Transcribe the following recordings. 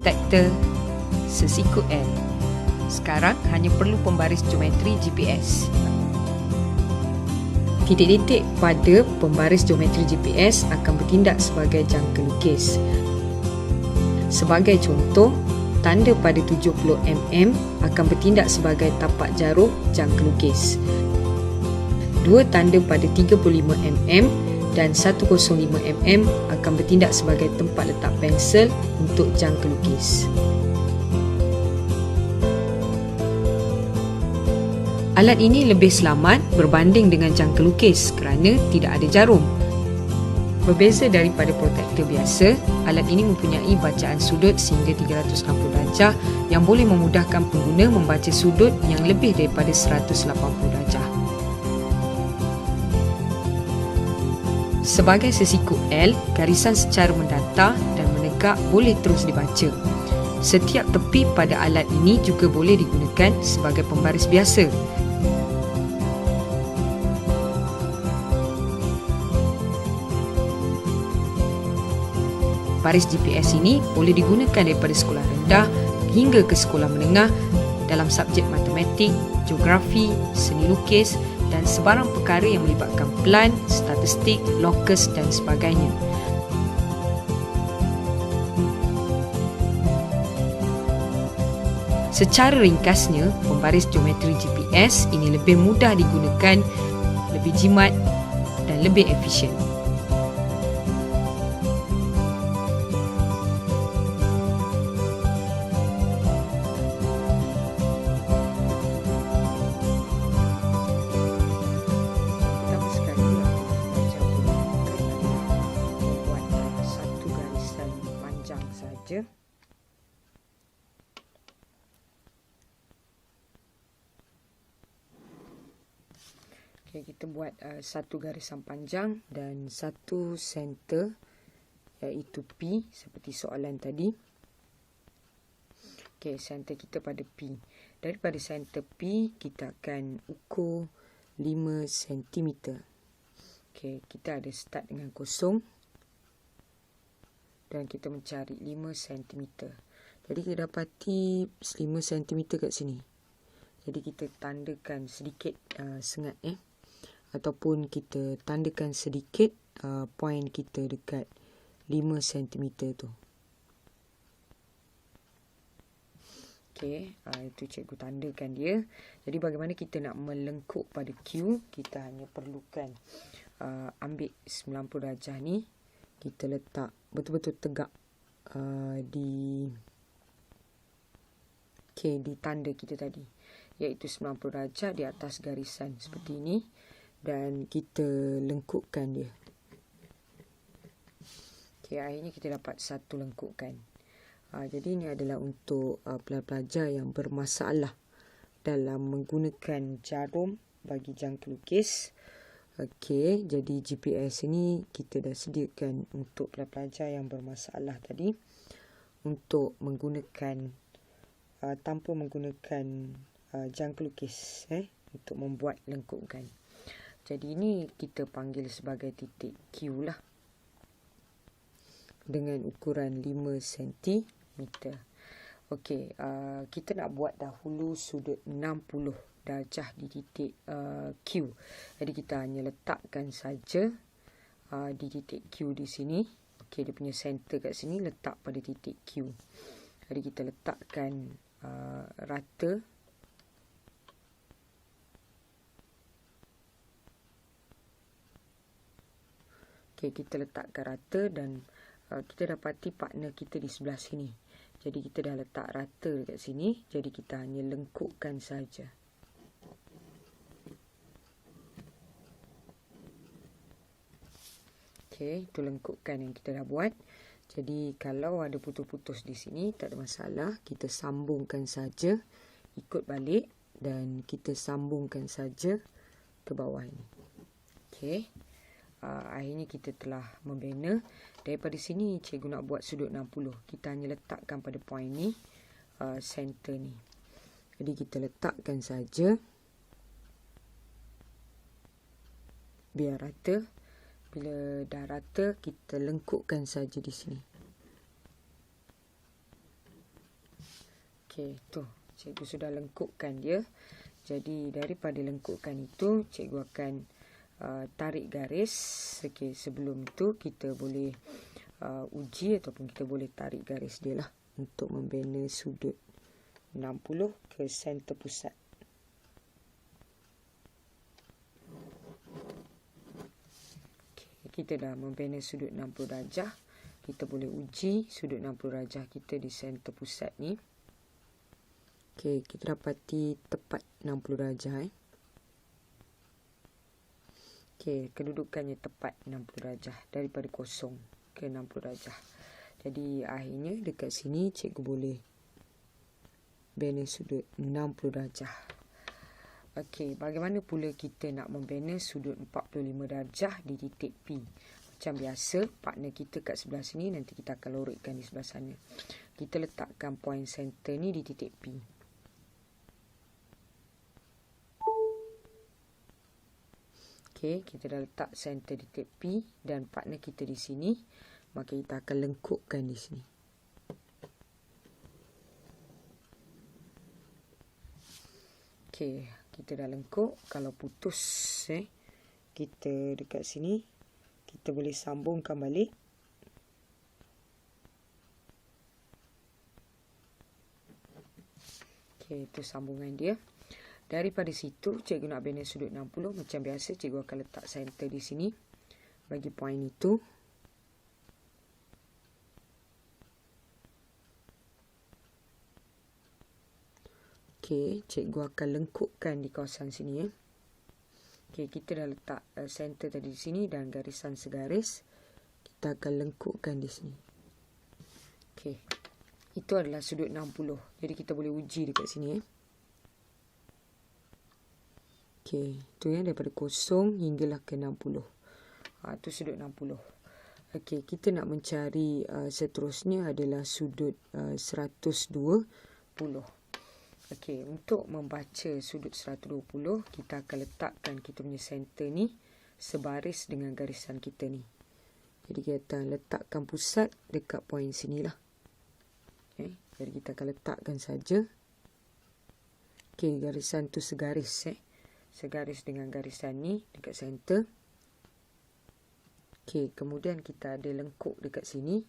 protektor sesiku L. Sekarang hanya perlu pembaris geometri GPS. Titik-titik pada pembaris geometri GPS akan bertindak sebagai jangka lukis. Sebagai contoh, tanda pada 70 mm akan bertindak sebagai tapak jarum jangka lukis. Dua tanda pada 35 mm dan 105 mm akan bertindak sebagai tempat letak pensel untuk jangka lukis. Alat ini lebih selamat berbanding dengan jangka lukis kerana tidak ada jarum. Berbeza daripada protektor biasa, alat ini mempunyai bacaan sudut sehingga 360 darjah yang boleh memudahkan pengguna membaca sudut yang lebih daripada 180 darjah. Sebagai sesiku L, garisan secara mendatar dan menegak boleh terus dibaca. Setiap tepi pada alat ini juga boleh digunakan sebagai pembaris biasa. Baris GPS ini boleh digunakan daripada sekolah rendah hingga ke sekolah menengah dalam subjek matematik, geografi, seni lukis dan sebarang perkara yang melibatkan pelan, statistik, lokus dan sebagainya. Secara ringkasnya, pembaris geometri GPS ini lebih mudah digunakan, lebih jimat dan lebih efisien. Saja. Okay, kita buat satu garisan panjang dan satu center iaitu P seperti soalan tadi. Okay, center kita pada P. Daripada center P kita akan ukur 5 cm. Okay, kita ada start dengan kosong. Dan kita mencari 5 cm. Jadi kita dapati 5 cm kat sini. Jadi kita tandakan sedikit sengat ataupun kita tandakan sedikit point kita dekat 5 cm tu. Okey, itu cikgu tandakan dia. Jadi bagaimana kita nak melengkuk pada Q, kita hanya perlukan ambil 90 darjah ni. Kita letak betul-betul tegak di tanda kita tadi, iaitu 90 darjah di atas garisan seperti ini, dan kita lengkupkan dia. Okay, akhirnya kita dapat satu lengkupan. Jadi ini adalah untuk pelajar yang bermasalah dalam menggunakan jarum bagi jangka lukis. Okey, jadi GPS ini kita dah sediakan untuk pelajar yang bermasalah tadi untuk menggunakan tanpa menggunakan jangka lukis untuk membuat lengkupan. Jadi ini kita panggil sebagai titik Q lah, dengan ukuran 5 cm. Okey, kita nak buat dahulu sudut 60 darjah di titik Q. Jadi kita hanya letakkan saja di titik Q di sini. Okey, dia punya center kat sini letak pada titik Q. Jadi kita letakkan rata. Okey, kita letakkan rata dan kita dapati partner kita di sebelah sini. Jadi kita dah letak rata dekat sini. Jadi kita hanya lengkupkan saja. Okey, itu lengkupkan yang kita dah buat. Jadi kalau ada putus-putus di sini tak ada masalah, kita sambungkan saja, ikut balik dan kita sambungkan saja ke bawah ini. Okey. Akhirnya kita telah membina. Daripada sini cikgu nak buat sudut 60. Kita hanya letakkan pada point ni, center ni. Jadi kita letakkan saja biar rata. Bila dah rata, kita lengkupkan saja di sini. Okey, tu. Cikgu sudah lengkupkan dia. Jadi daripada lengkupkan itu, cikgu akan tarik garis. Okey, sebelum itu kita boleh uji ataupun kita boleh tarik garis dia lah untuk membina sudut 60 ke center pusat. Okay, kita dah membina sudut 60 darjah. Kita boleh uji sudut 60 darjah kita di center pusat ni. Okey, kita dapati tepat 60 darjah. Okey, kedudukannya tepat 60 darjah daripada kosong ke 60 darjah. Jadi akhirnya dekat sini cikgu boleh bina sudut 60 darjah. Okey, bagaimana pula kita nak membina sudut 45 darjah di titik P? Macam biasa, partner kita kat sebelah sini, nanti kita akan lorekkan di sebelah sana. Kita letakkan point center ni di titik P. Okey, kita dah letak center di titik P dan partner kita di sini. Maka kita akan lengkupkan di sini. Okey, kita dah lengkup. Kalau putus kita dekat sini, kita boleh sambungkan balik. Okey, itu sambungan dia. Daripada situ, cikgu nak bina sudut 60. Macam biasa, cikgu akan letak center di sini. Bagi point itu. Okey, cikgu akan lengkupkan di kawasan sini. Okey, kita dah letak center tadi di sini dan garisan segaris. Kita akan lengkupkan di sini. Okey, itu adalah sudut 60. Jadi kita boleh uji dekat sini. Okey, tu daripada kosong hinggalah ke 60. Tu sudut 60. Okey, kita nak mencari seterusnya adalah sudut 120. Okey, untuk membaca sudut 120, kita akan letakkan kita punya center ni sebaris dengan garisan kita ni. Jadi kita letakkan pusat dekat point sinilah. Okey, jadi kita akan letakkan saja. Okey, garisan tu segaris segaris dengan garisan ni dekat center. Okey, kemudian kita ada lengkup dekat sini.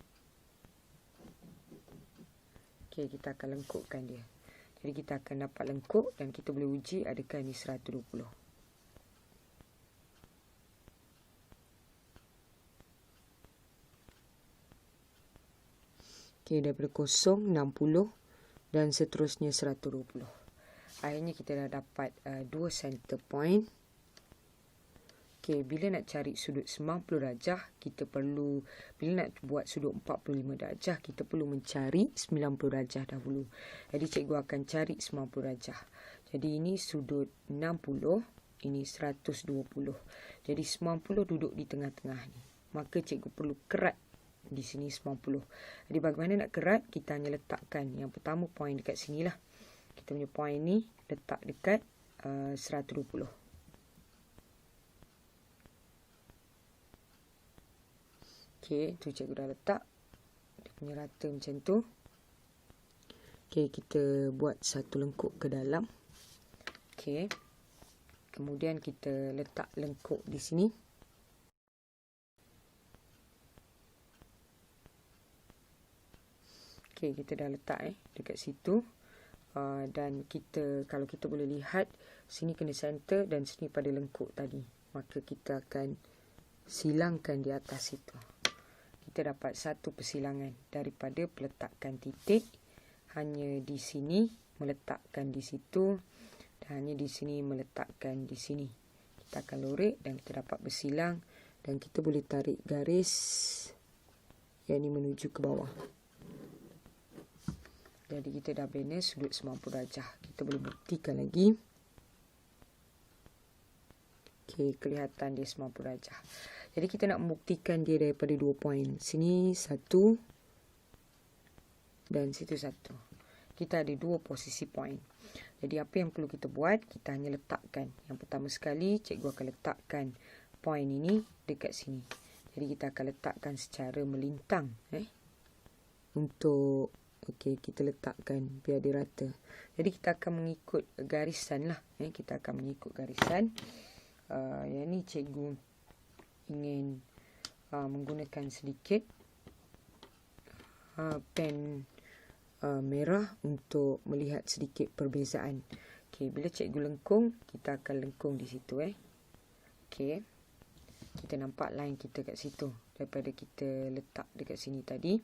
Okey, kita akan lengkupkan dia. Jadi kita akan dapat lengkup dan kita boleh uji adakah ini 120. Okey, daripada kosong 60 dan seterusnya 120. Akhirnya kita dah dapat 2 center point. Okey, bila nak cari sudut 90 darjah, kita perlu, bila nak buat sudut 45 darjah, kita perlu mencari 90 darjah dahulu. Jadi cikgu akan cari 90 darjah. Jadi ini sudut 60, ini 120. Jadi 90 duduk di tengah-tengah ni. Maka cikgu perlu kerat di sini 90. Jadi bagaimana nak kerat? Kita hanya letakkan yang pertama point dekat sinilah. Kita punya point ni letak dekat 120. Okey, tu cikgu dah letak. Dia punya rata macam tu. Okey, kita buat satu lengkup ke dalam. Okey. Kemudian kita letak lengkup di sini. Okey, kita dah letak dekat situ. Dan kita, kalau kita boleh lihat, sini kena center dan sini pada lengkup tadi. Maka kita akan silangkan di atas itu. Kita dapat satu persilangan daripada peletakan titik. Hanya di sini meletakkan di situ dan hanya di sini meletakkan di sini. Kita akan lorek dan kita dapat bersilang dan kita boleh tarik garis yang ini menuju ke bawah. Jadi kita dah bina sudut 90 darjah. Kita boleh buktikan lagi. Okey, kelihatan dia 90 darjah. Jadi kita nak membuktikan dia daripada 2 point. Sini 1 dan situ 1. Kita ada 2 posisi point. Jadi apa yang perlu kita buat? Kita hanya letakkan. Yang pertama sekali, cikgu akan letakkan point ini dekat sini. Jadi kita akan letakkan secara melintang untuk Okey, kita letakkan biar dia rata. Jadi kita akan mengikut garisan lah. Kita akan mengikut garisan. Yang ni cikgu ingin menggunakan sedikit pen merah untuk melihat sedikit perbezaan. Okey, bila cikgu lengkung, kita akan lengkung di situ. Okey, kita nampak line kita kat situ daripada kita letak dekat sini tadi.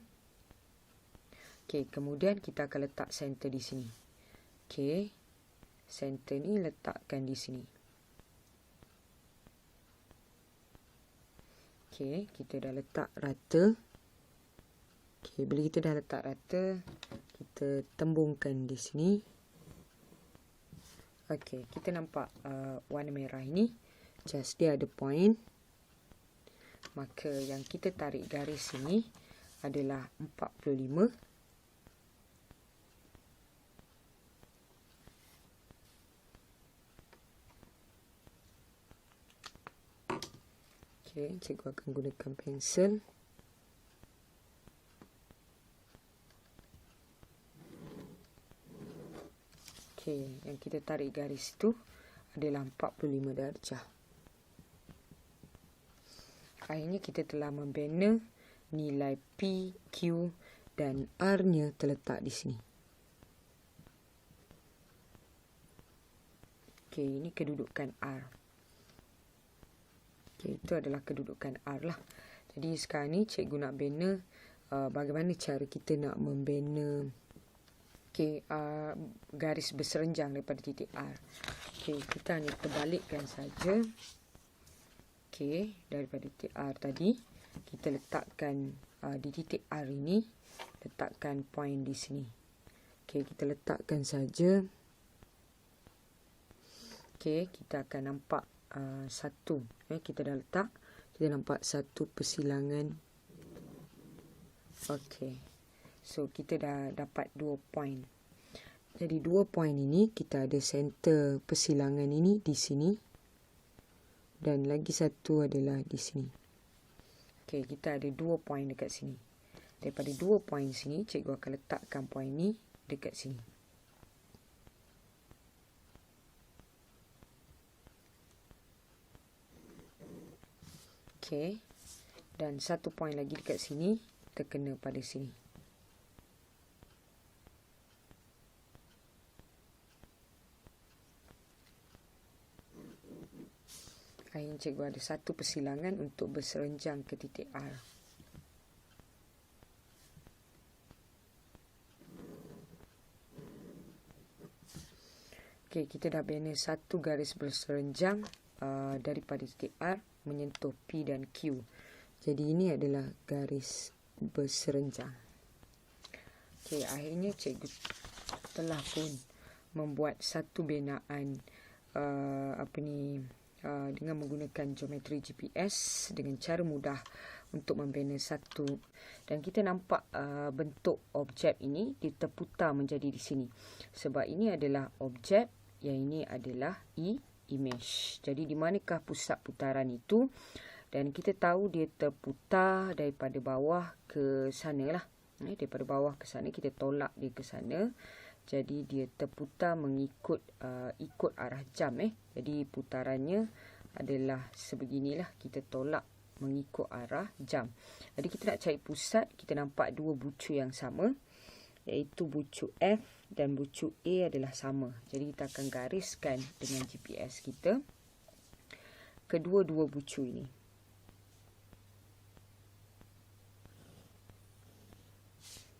Okey, kemudian kita akan letak center di sini. Okey, center ni letakkan di sini. Okey, kita dah letak rata. Okey, bila kita dah letak rata, kita tembungkan di sini. Okey, kita nampak warna merah ini, just dia ada point. Maka yang kita tarik garis ini adalah 45. Okey, cikgu akan gunakan pensel. Okey, yang kita tarik garis itu adalah 45 darjah. Akhirnya kita telah membina nilai P, Q dan R-nya terletak di sini. Okey, ini kedudukan R. Okey, itu adalah kedudukan R lah. Jadi sekarang ni cikgu nak bina bagaimana cara kita nak membina garis berserenjang daripada titik R. Okey, kita hanya terbalikkan saja. Okey, daripada titik R tadi, kita letakkan di titik R ini, letakkan point di sini. Okey, kita letakkan saja. Okey, kita akan nampak satu. Kita dah letak, kita nampak satu persilangan. Okey, so kita dah dapat 2 point. Jadi 2 point ini kita ada center persilangan ini di sini. Dan lagi satu adalah di sini. Okey, kita ada 2 point dekat sini. Daripada 2 point sini, cikgu akan letakkan point ni dekat sini. Okey, dan satu point lagi dekat sini terkena pada sini. Akhirnya cikgu ada satu persilangan untuk berserenjang ke titik R. Okey, kita dah bina satu garis berserenjang daripada titik R menyentuh P dan Q. Jadi ini adalah garis berserenjang. Okey, akhirnya cikgu telah pun membuat satu binaan dengan menggunakan geometri GPS dengan cara mudah untuk membina satu. Dan kita nampak bentuk objek ini terputar menjadi di sini. Sebab ini adalah objek, yang ini adalah image. Jadi di manakah pusat putaran itu? Dan kita tahu dia terputar daripada bawah ke sana lah. Daripada bawah ke sana, kita tolak dia ke sana. Jadi dia terputar mengikut ikut arah jam. Jadi putarannya adalah sebeginilah. Kita tolak mengikut arah jam. Jadi kita nak cari pusat, kita nampak dua bucu yang sama, iaitu bucu F dan bucu A adalah sama. Jadi kita akan gariskan dengan GPS kita kedua-dua bucu ini.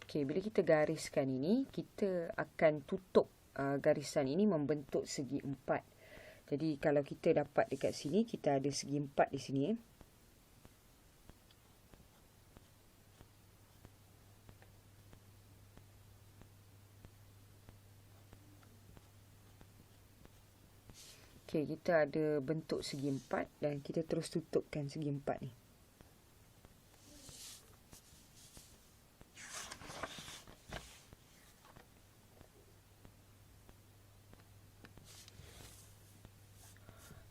Okey, bila kita gariskan ini, kita akan tutup garisan ini membentuk segi empat. Jadi kalau kita dapat dekat sini, kita ada segi empat di sini. Okey, kita ada bentuk segi empat dan kita terus tutupkan segi empat ni.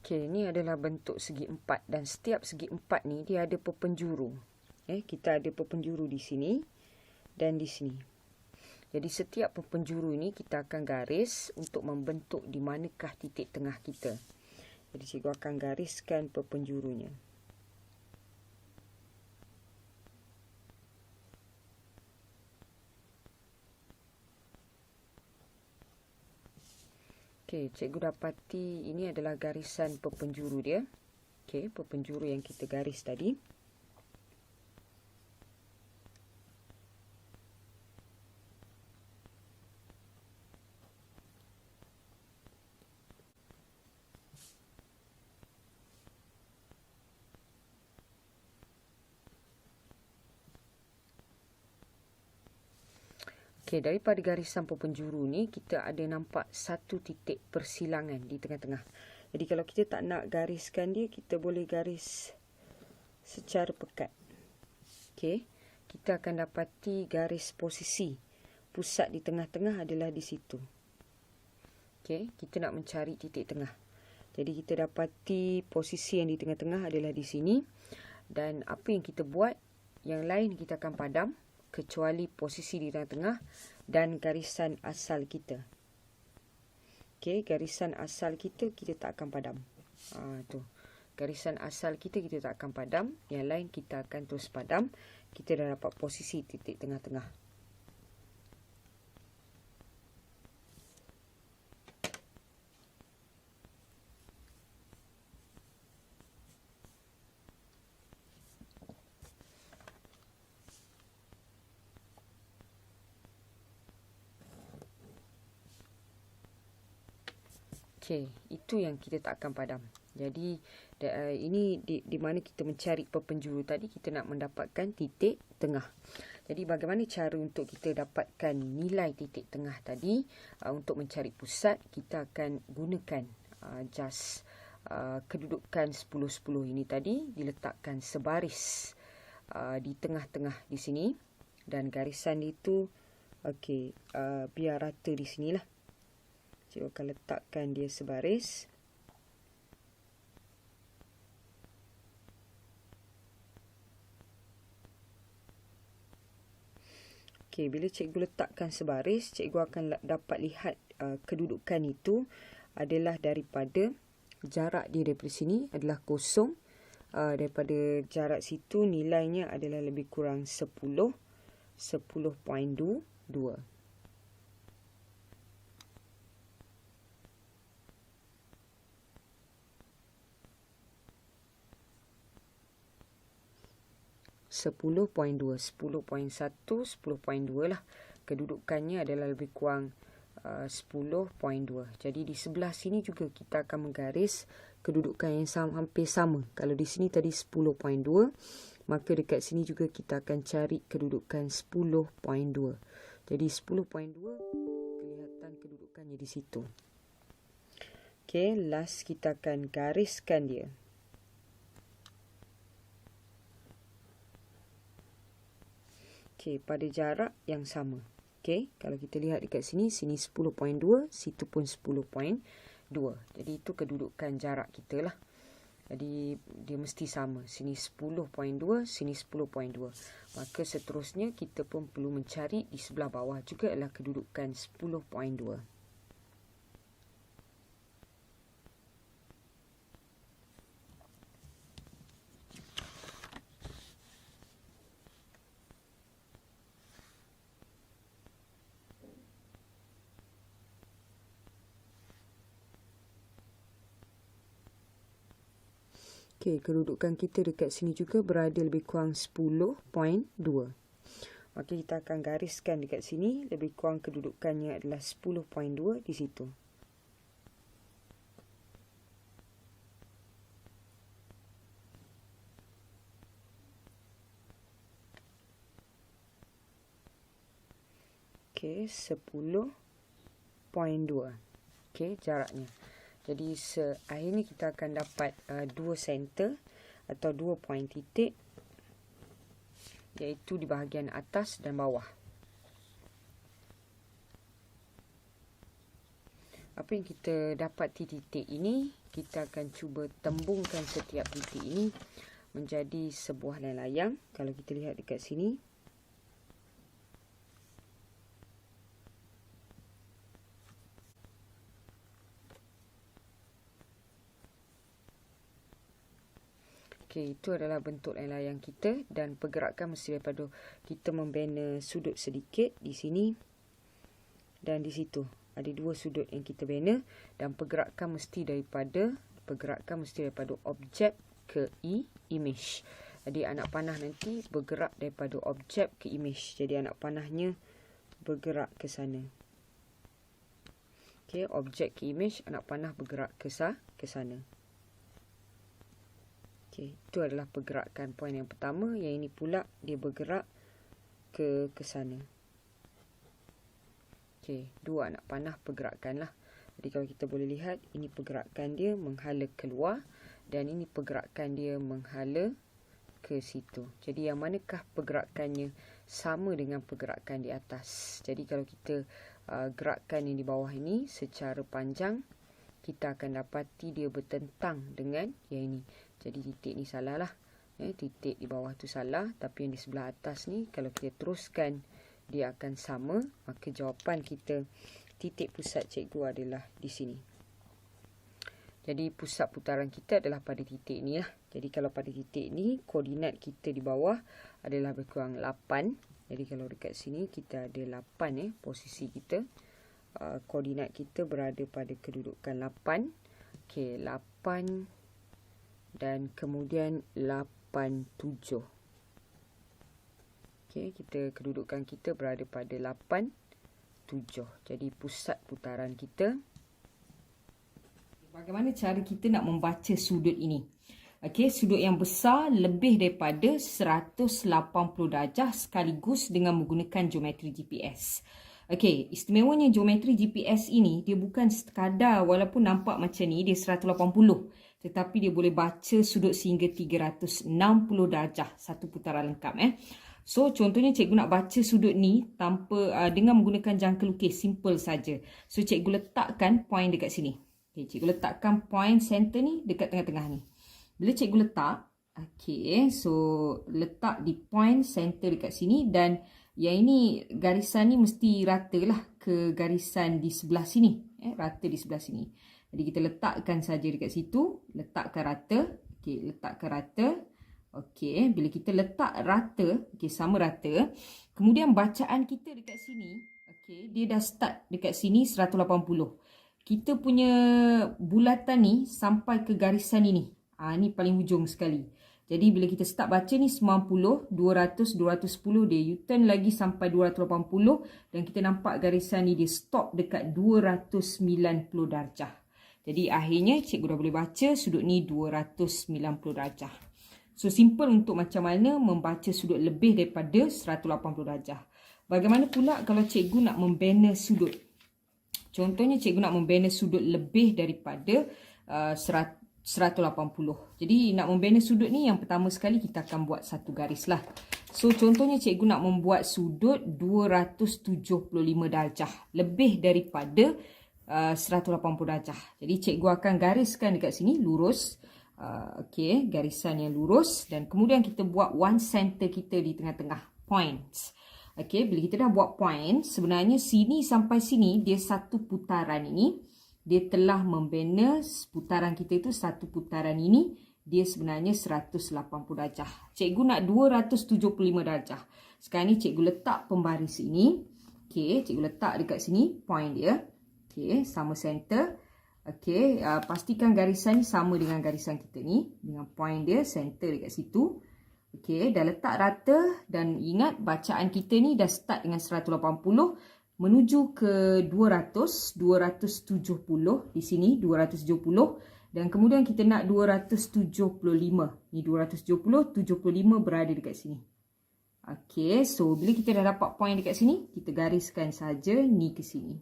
Okey, ini adalah bentuk segi empat dan setiap segi empat ni dia ada perpenjuru. Kita ada perpenjuru di sini dan di sini. Jadi setiap penjuru ini kita akan garis untuk membentuk di manakah titik tengah kita. Jadi cikgu akan gariskan penjurunya. Okey, cikgu dapati ini adalah garisan penjuru dia. Okey, penjuru yang kita garis tadi. Okey, daripada garisan penjuru ni kita ada nampak satu titik persilangan di tengah-tengah. Jadi kalau kita tak nak gariskan dia, kita boleh garis secara pekat. Okey, kita akan dapati garis posisi pusat di tengah-tengah adalah di situ. Okey, kita nak mencari titik tengah. Jadi kita dapati posisi yang di tengah-tengah adalah di sini. Dan apa yang kita buat, yang lain kita akan padam kecuali posisi di tengah-tengah dan garisan asal kita. Okey, garisan asal kita tak akan padam. Tu. Garisan asal kita tak akan padam, yang lain kita akan terus padam. Kita dah dapat posisi titik tengah-tengah. Okey, itu yang kita tak akan padam. Jadi ini di mana kita mencari penjuru tadi, kita nak mendapatkan titik tengah. Jadi bagaimana cara untuk kita dapatkan nilai titik tengah tadi? Untuk mencari pusat, kita akan gunakan kedudukan 10-10 ini tadi, diletakkan sebaris di tengah-tengah di sini. Dan garisan itu, okey, biar rata di sinilah. Cikgu akan letakkan dia sebaris. Okey, bila cikgu letakkan sebaris, cikgu akan dapat lihat kedudukan itu adalah daripada jarak dia daripada sini adalah kosong. Daripada jarak situ nilainya adalah lebih kurang 10.2. 10.2, 10.1, 10.2 lah. Kedudukannya adalah lebih kurang 10.2. Jadi di sebelah sini juga kita akan menggaris kedudukan yang hampir sama. Kalau di sini tadi 10.2, maka dekat sini juga kita akan cari kedudukan 10.2. Jadi 10.2 kelihatan kedudukannya di situ. Okey, last kita akan gariskan dia. Okey, pada jarak yang sama. Okey, kalau kita lihat dekat sini 10.2, situ pun 10.2. Jadi itu kedudukan jarak kita lah. Jadi dia mesti sama. Sini 10.2, sini 10.2. Maka seterusnya kita pun perlu mencari di sebelah bawah juga adalah kedudukan 10.2. Okey, kedudukan kita dekat sini juga berada lebih kurang 10.2. Maka kita akan gariskan dekat sini lebih kurang kedudukannya adalah 10.2 di situ. Okey, 10.2. Okey, jaraknya. Jadi akhirnya kita akan dapat 2 center atau 2 point titik, iaitu di bahagian atas dan bawah. Apa yang kita dapat di titik ini, kita akan cuba tembungkan setiap titik ini menjadi sebuah layang. Kalau kita lihat dekat sini, Okey, itu adalah bentuk layang kita dan pergerakan mesti daripada kita membina sudut sedikit di sini dan di situ. Ada dua sudut yang kita bina dan pergerakan mesti daripada objek ke image. Jadi anak panah nanti bergerak daripada objek ke image. Jadi anak panahnya bergerak ke sana. Okey, objek ke image, anak panah bergerak ke sana. Okey, itu adalah pergerakan poin yang pertama. Yang ini pula dia bergerak ke sana. Okey, dua anak panah pergerakan lah. Jadi kalau kita boleh lihat, ini pergerakan dia menghala keluar dan ini pergerakan dia menghala ke situ. Jadi yang manakah pergerakannya sama dengan pergerakan di atas? Jadi kalau kita gerakkan yang di bawah ini secara panjang, kita akan dapati dia bertentang dengan yang ini. Jadi titik ni salah lah. Titik di bawah tu salah. Tapi yang di sebelah atas ni, kalau kita teruskan, dia akan sama. Maka jawapan kita, titik pusat cikgu adalah di sini. Jadi pusat putaran kita adalah pada titik ni lah. Jadi kalau pada titik ni, koordinat kita di bawah adalah lebih kurang 8. Jadi kalau dekat sini, kita ada 8 posisi kita. Koordinat kita berada pada kedudukan 8. Okey, 8 dan kemudian 8, 7. Okey, kedudukan kita berada pada 8, 7. Jadi pusat putaran kita. Bagaimana cara kita nak membaca sudut ini? Okey, sudut yang besar lebih daripada 180 darjah sekaligus dengan menggunakan geometri GPS. Okey, istimewanya geometri GPS ini, dia bukan sekadar walaupun nampak macam ni, dia 180. Tetapi dia boleh baca sudut sehingga 360 darjah satu putaran lengkap. So, contohnya cikgu nak baca sudut ni tanpa dengan menggunakan jangka lukis, simple saja. So, cikgu letakkan point dekat sini. Okay, cikgu letakkan point center ni dekat tengah-tengah ni. Bila cikgu letak, okay, so letak di point center dekat sini dan yang ini garisan ni mesti rata lah ke garisan di sebelah sini. Rata di sebelah sini. Jadi kita letakkan saja dekat situ. Letakkan rata. Okay, letakkan rata. Okay, bila kita letak rata, okay, sama rata. Kemudian bacaan kita dekat sini, okay, dia dah start dekat sini 180. Kita punya bulatan ni sampai ke garisan ini. Ni paling hujung sekali. Jadi bila kita start baca ni 90, 200, 210, dia U-turn lagi sampai 280 dan kita nampak garisan ni dia stop dekat 290 darjah. Jadi akhirnya cikgu dah boleh baca sudut ni 290 darjah. So simple untuk macam mana membaca sudut lebih daripada 180 darjah. Bagaimana pula kalau cikgu nak membina sudut? Contohnya cikgu nak membina sudut lebih daripada 180. Jadi nak membina sudut ni yang pertama sekali kita akan buat satu garis lah. So contohnya cikgu nak membuat sudut 275 darjah. Lebih daripada 180 darjah. Jadi cikgu akan gariskan dekat sini lurus. Okey, garisan yang lurus. Dan kemudian kita buat one center kita di tengah-tengah. Points. Okey, bila kita dah buat point, sebenarnya sini sampai sini dia satu putaran ini. Dia telah membina putaran kita itu satu putaran ini. Dia sebenarnya 180 darjah. Cikgu nak 275 darjah. Sekarang ni cikgu letak pembaris ini. Okey, cikgu letak dekat sini point dia. Okey, sama center. Okey, pastikan garisan ni sama dengan garisan kita ni. Dengan point dia, center dekat situ. Okey, dah letak rata. Dan ingat bacaan kita ni dah start dengan 180. Menuju ke 200, 270 di sini, 270. Dan kemudian kita nak 275. Ni 270, 75 berada dekat sini. Okey, so bila kita dah dapat point dekat sini, kita gariskan saja ni ke sini.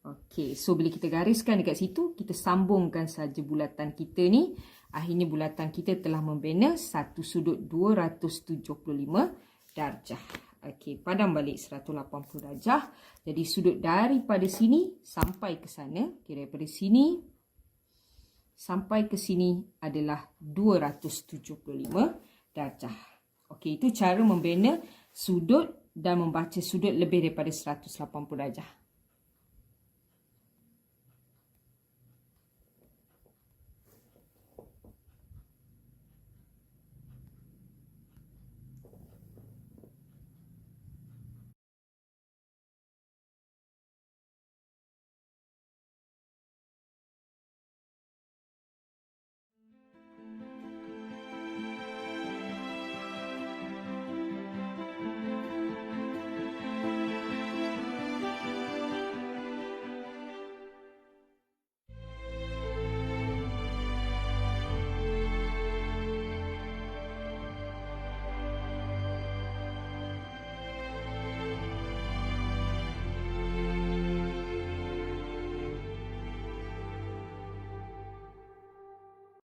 Okey, so bila kita gariskan dekat situ, kita sambungkan saja bulatan kita ni. Akhirnya bulatan kita telah membina satu sudut 275 darjah. Okey, padam balik 180 darjah. Jadi sudut daripada sini sampai ke sana, daripada sini sampai ke sini adalah 275 darjah. Okey, itu cara membina sudut dan membaca sudut lebih daripada 180 darjah.